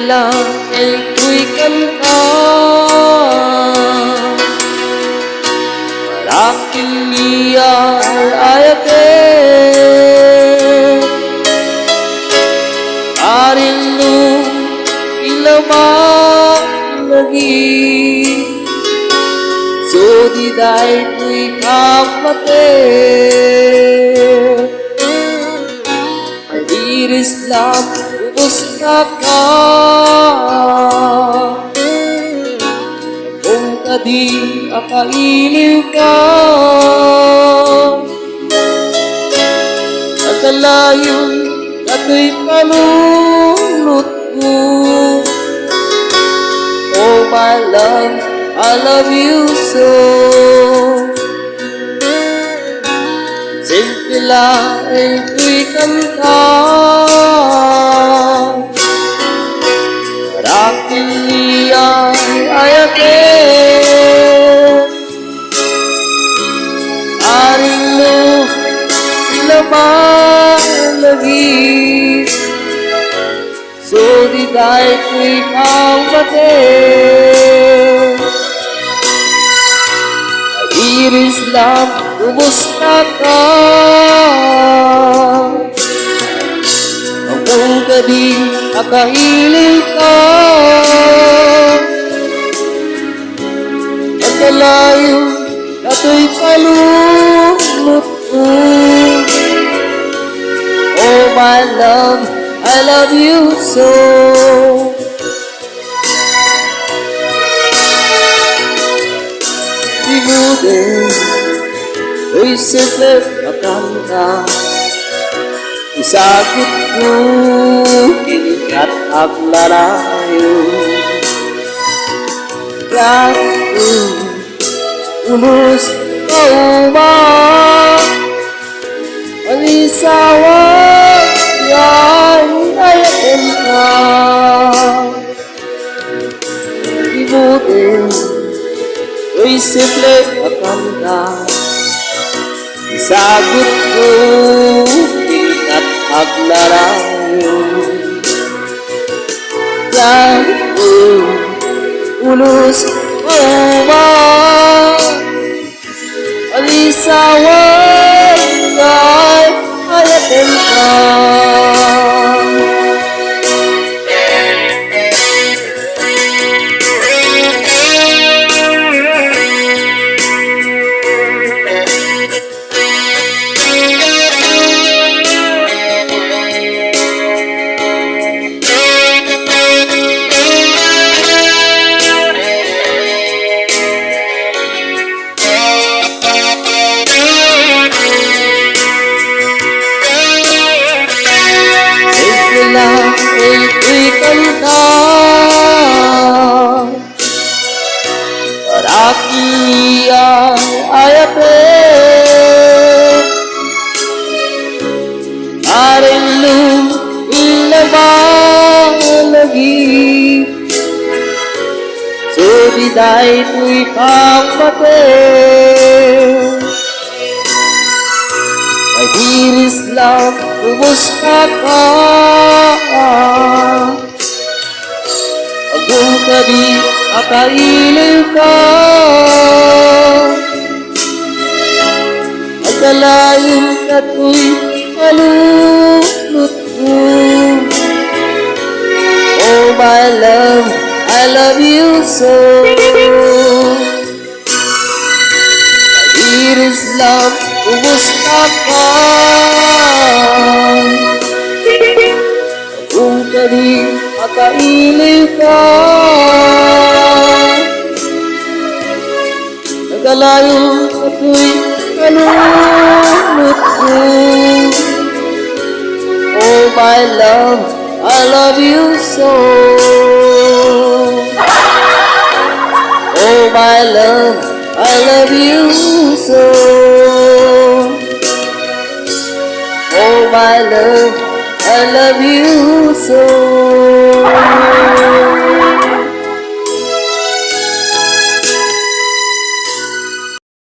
lang ay ko'y kanta para kiliyar ayate arilu ilamak lagi so di dahil ko'y kapate Iris lang, kumusta ka? Kung kadi akailiw ka sa kalayon kato'y palulot ko. Oh my love, I love you so. Simple lang ay ko'y kanta para kiliyar ayate arilu ilaman lagi so di dahil ko'y pangpate Iris lang, kumusta ka? Kung kadi akahiling ka at kalayo kato'y palulot ko. Oh my love, I love you so. Sigudin ko'y simple makanta isakit ko kinikat at larayo Gato ulos kauma Alisawa yan ayatin ka Ibutin ko'y simple makanta isagot ko at aglarayo Gato ulos kauma Alisawa yan ayatin ka Ko'y kanta para kiliyar ayate arilu ilaman lagi so di dahil ko'y pangpate May iris lang, kumusta ka? Kung kadi akailiw ka at kalayon kato'y palulot ko Oh my love, I love you so May iris lang, kumusta ka? Kung kadi akailiw ka nagalayo kato'y palulot ko Oh my love, I love you so Oh my love, I love you so Oh my love, I love you